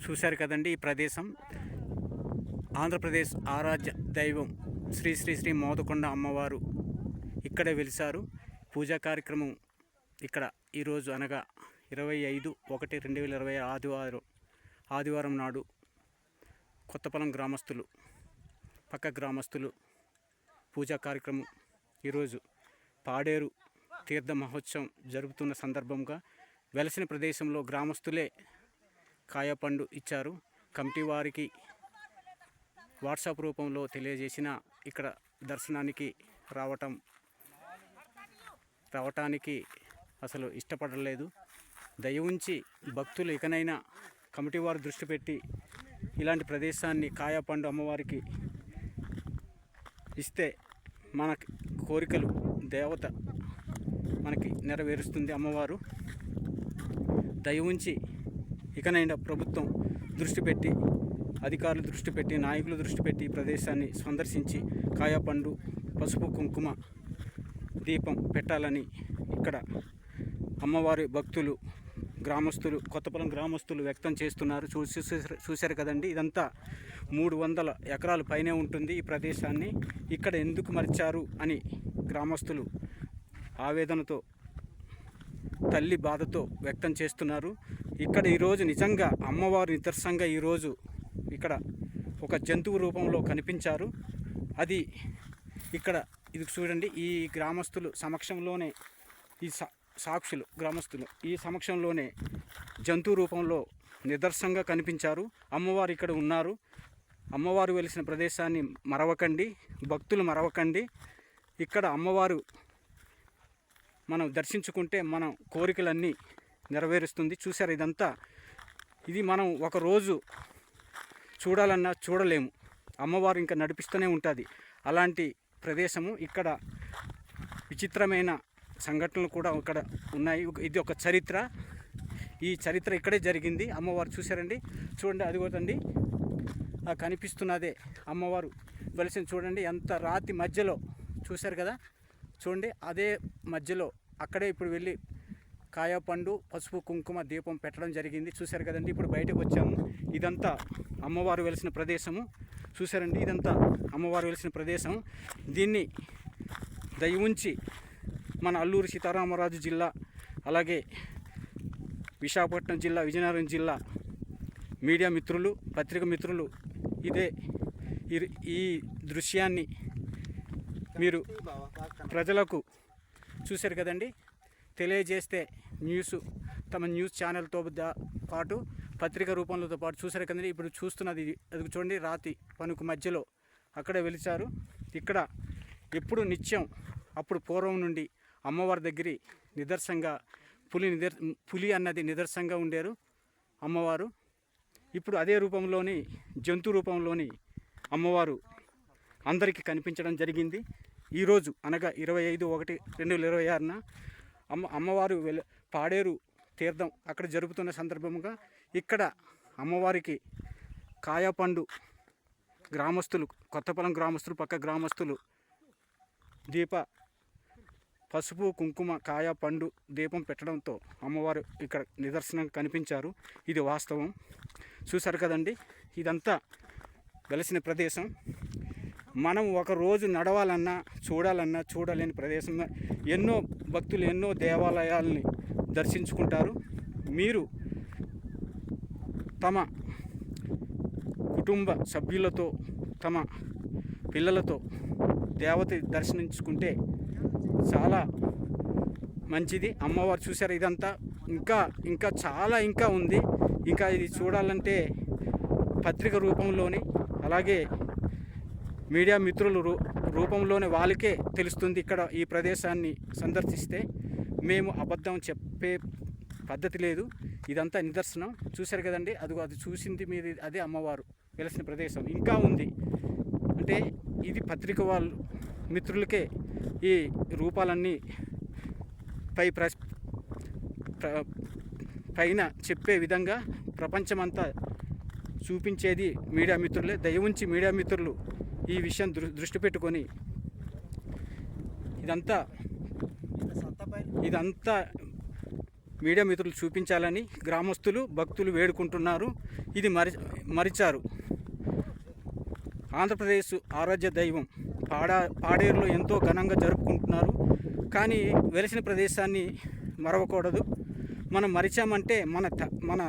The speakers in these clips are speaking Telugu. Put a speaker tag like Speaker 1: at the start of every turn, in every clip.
Speaker 1: చూశారు కదండి. ఈ ప్రదేశం ఆంధ్రప్రదేశ్ ఆరాధ్య దైవం శ్రీ శ్రీ శ్రీ మోదకొండ అమ్మవారు ఇక్కడే వెలిసారు. పూజా కార్యక్రమం ఇక్కడ ఈరోజు అనగా 25/1/2020 ఆదివారం నాడు కొత్తపల్లం గ్రామస్తులు పక్క గ్రామస్తులు పూజా కార్యక్రమం ఈరోజు పాడేరు తీర్థ మహోత్సవం జరుగుతున్న సందర్భంగా వెలసిన ప్రదేశంలో గ్రామస్తులే కాయపండు ఇచ్చారు. కమిటీ వారికి వాట్సాప్ రూపంలో తెలియజేసిన ఇక్కడ దర్శనానికి రావటానికి అసలు ఇష్టపడలేదు. దయ ఉంచి భక్తులు ఇకనైనా కమిటీ వారు దృష్టి పెట్టి ఇలాంటి ప్రదేశాన్ని కాయపండు అమ్మవారికి ఇస్తే మన కోరికలు దేవత మనకి నెరవేరుస్తుంది. అమ్మవారు దయ ఉంచి ఇకనైనా ప్రభుత్వం దృష్టి పెట్టి, అధికారులు దృష్టి పెట్టి, నాయకులు దృష్టి పెట్టి ఈ ప్రదేశాన్ని సందర్శించి కాయపండు, పసుపు, కుంకుమ, దీపం పెట్టాలని ఇక్కడ అమ్మవారి భక్తులు, గ్రామస్తులు, కొత్తపల్లం గ్రామస్తులు వ్యక్తం చేస్తున్నారు. చూశారు కదండి. ఇదంతా 300 ఎకరాల పైనే ఉంటుంది ఈ ప్రదేశాన్ని. ఇక్కడ ఎందుకు మరిచారు అని గ్రామస్తులు ఆవేదనతో, తల్లి బాధతో వ్యక్తం చేస్తున్నారు. ఇక్కడ ఈరోజు నిజంగా అమ్మవారు నిదర్శనంగా ఈరోజు ఇక్కడ ఒక జంతువు రూపంలో కనిపించారు. అది ఇక్కడ ఇది చూడండి. ఈ గ్రామస్తులు సమక్షంలోనే, ఈ సాక్షులు గ్రామస్తులు ఈ సమక్షంలోనే జంతువు రూపంలో నిదర్శనంగా కనిపించారు. అమ్మవారు ఇక్కడ ఉన్నారు. అమ్మవారు వెలిసిన ప్రదేశాన్ని మరవకండి, భక్తులు మరవకండి. ఇక్కడ అమ్మవారు మనం దర్శించుకుంటే మన కోరికలన్నీ నెరవేరుస్తుంది. చూసారు ఇదంతా. ఇది మనం ఒకరోజు చూడాలన్నా చూడలేము. అమ్మవారు ఇంకా నడిపిస్తూనే ఉంటుంది. అలాంటి ప్రదేశము. ఇక్కడ విచిత్రమైన సంఘటనలు కూడా ఇక్కడ ఉన్నాయి. ఇది ఒక చరిత్ర. ఈ చరిత్ర ఇక్కడే జరిగింది. అమ్మవారు చూసారండి. చూడండి, అది కూడా కనిపిస్తున్నదే అమ్మవారు వెలిసిన. చూడండి ఎంత రాతి మధ్యలో చూశారు కదా. చూడండి అదే మధ్యలో అక్కడే ఇప్పుడు వెళ్ళి కాయపండు, పసుపు, కుంకుమ, దీపం పెట్టడం జరిగింది. చూశారు కదండి. ఇప్పుడు బయటకు వచ్చాము. ఇదంతా అమ్మవారు వెలిసిన ప్రదేశము. చూశారండి, ఇదంతా అమ్మవారు వెలిసిన ప్రదేశం. దీన్ని దయ ఉంచి మన అల్లూరు సీతారామరాజు జిల్లా, అలాగే విశాఖపట్నం జిల్లా, విజయనగరం జిల్లా మీడియా మిత్రులు, పత్రిక మిత్రులు ఈ దృశ్యాన్ని మీరు ప్రజలకు చూశారు కదండి తెలియజేస్తే తమ న్యూస్ ఛానల్తో పాటు పత్రిక రూపంలో పాటు చూశారు కదండి. ఇప్పుడు చూస్తున్నది అది చూడండి, రాతి పనుకు మధ్యలో అక్కడే వెలిచారు. ఇక్కడ ఎప్పుడు నిత్యం అప్పుడు పూర్వం నుండి అమ్మవారి దగ్గర నిదర్శనంగా పులి అన్నది నిదర్శనంగా ఉండేరు అమ్మవారు. ఇప్పుడు అదే రూపంలోని, జంతు రూపంలోని అమ్మవారు అందరికీ కనిపించడం జరిగింది. ఈరోజు అనగా 25/1/2026 అమ్మవారు పాడేరు తీర్థం అక్కడ జరుపుతున్న సందర్భంగా ఇక్కడ అమ్మవారికి కాయపండు గ్రామస్తులు, కొత్తపల్లం గ్రామస్తులు, పక్క గ్రామస్తులు పసుపు, కుంకుమ, కాయ, పండు, దీపం పెట్టడంతో అమ్మవారు ఇక్కడ నిదర్శనంగా కనిపించారు. ఇది వాస్తవం. చూశారు కదండి. ఇదంతా వెలసిన ప్రదేశం. మనం ఒకరోజు నడవాలన్నా, చూడాలన్నా చూడలేని ప్రదేశం. ఎన్నో భక్తులు ఎన్నో దేవాలయాల్ని దర్శించుకుంటారు. మీరు తమ కుటుంబ సభ్యులతో, తమ పిల్లలతో దేవత దర్శించుకుంటే చాలా మంచిది. అమ్మవారు చూశారు. ఇదంతా ఇంకా చాలా ఉంది. ఇంకా ఇది చూడాలంటే పత్రిక రూపంలోని, అలాగే మీడియా మిత్రుల రూపంలోనే వాళ్ళకే తెలుస్తుంది. ఇక్కడ ఈ ప్రదేశాన్ని సందర్శిస్తే మేము అబద్ధం చెప్పే పద్ధతి లేదు. ఇదంతా నిదర్శనం. చూశారు కదండి. అది చూసింది మీరు, అదే అమ్మవారు వెలిసిన ప్రదేశం. ఇంకా ఉంది. అంటే ఇది పత్రిక వాళ్ళు మిత్రులకే ఈ రూపాలన్నీ పైన చెప్పే విధంగా ప్రపంచమంతా చూపించేది మీడియా మిత్రులే. దయ ఉంచి మీడియా మిత్రులు ఈ విషయం దృష్టి పెట్టుకొని ఇదంతా మీడియా మిత్రులు చూపించాలని గ్రామస్తులు భక్తులు వేడుకుంటున్నారు. ఇది మరిచారు. ఆంధ్రప్రదేశ్ ఆరాధ్య దైవం పాడేరులో ఎంతో ఘనంగా జరుపుకుంటున్నారు. కానీ వెలిసిన ప్రదేశాన్ని మరవకూడదు. మనం మరిచామంటే మన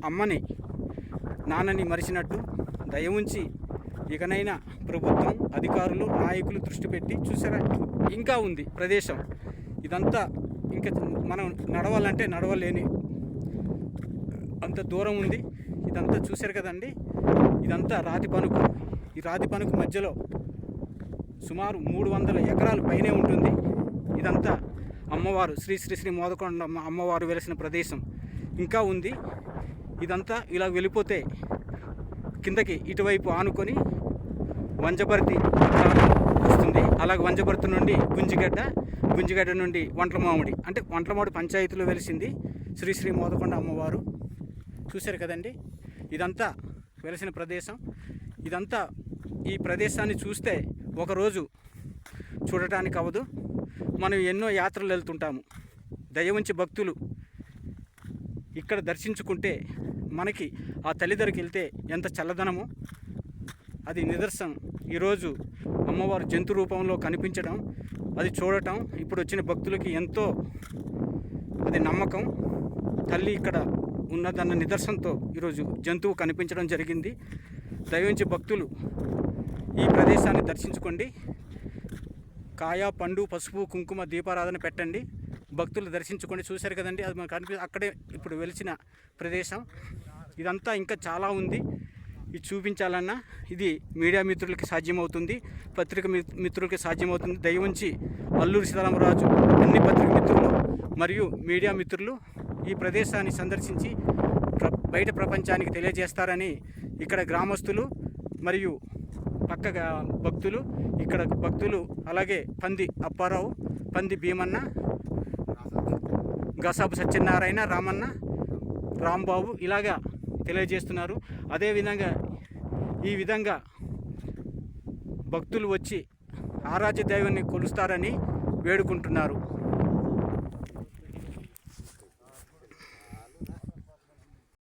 Speaker 1: అమ్మని నాన్నని మరిచినట్టు. దయ ఉంచి ఇకనైనా ప్రభుత్వం, అధికారులు, నాయకులు దృష్టి పెట్టి చూసారా, ఇంకా ఉంది ప్రదేశం. ఇదంతా ఇంకా మనం నడవాలంటే నడవలేని అంత దూరం ఉంది. ఇదంతా చూశారు కదండి. ఇదంతా రాతి పనుకు. ఈ రాతి పనుకు మధ్యలో సుమారు 300 ఎకరాలు పైనే ఉంటుంది. ఇదంతా అమ్మవారు శ్రీ మోదకొండ అమ్మవారు వెలిసిన ప్రదేశం ఇంకా ఉంది. ఇదంతా ఇలా వెళ్ళిపోతే కిందకి ఇటువైపు ఆనుకొని వంజబర్తి వస్తుంది. అలాగే వంజబర్తి నుండి గుంజిగడ్డ నుండి వంట్లమామిడి, అంటే వంట్లమామిడి పంచాయతీలో వెలిసింది శ్రీ మోదకొండ అమ్మవారు. చూశారు కదండి. ఇదంతా వెలిసిన ప్రదేశం. ఇదంతా ఈ ప్రదేశాన్ని చూస్తే ఒకరోజు చూడటానికి అవ్వదు. మనం ఎన్నో యాత్రలు వెళ్తుంటాము. దయ ఉంచి భక్తులు ఇక్కడ దర్శించుకుంటే మనకి ఆ తల్లి దగ్గరికి వెళ్తే ఎంత చల్లదనమో అది నిదర్శనం. ఈరోజు అమ్మవారు జంతు రూపంలో కనిపించడం, అది చూడటం ఇప్పుడు వచ్చిన భక్తులకి ఎంతో అది నమ్మకం. తల్లి ఇక్కడ ఉన్నదన్న నిదర్శనంతో ఈరోజు జంతువు కనిపించడం జరిగింది. దయవుంచి భక్తులు ఈ ప్రదేశాన్ని దర్శించుకోండి. కాయ, పండు, పసుపు, కుంకుమ దీపారాధన పెట్టండి. భక్తులు దర్శించుకోండి. చూశారు కదండి, అది మనకు అక్కడే ఇప్పుడు వెలిసిన ప్రదేశం. ఇదంతా ఇంకా చాలా ఉంది. ఇది చూపించాలన్నా ఇది మీడియా మిత్రులకి సాధ్యమవుతుంది, పత్రిక మిత్రులకి సాధ్యమవుతుంది. దయవుంచి అల్లూరి సీతారామరాజు అన్ని పత్రిక మిత్రులు మరియు మీడియా మిత్రులు ఈ ప్రదేశాన్ని సందర్శించి బయట ప్రపంచానికి తెలియజేస్తారని ఇక్కడ గ్రామస్తులు మరియు పక్క భక్తులు, ఇక్కడ భక్తులు, అలాగే పంది అప్పారావు, పంది భీమన్న, గసాపు సత్యనారాయణ, రామన్న, రాంబాబు ఇలాగా తెలియజేస్తున్నారు. అదేవిధంగా ఈ విధంగా భక్తులు వచ్చి ఆరాధ్య దైవాన్ని కొలుస్తారని వేడుకుంటున్నారు.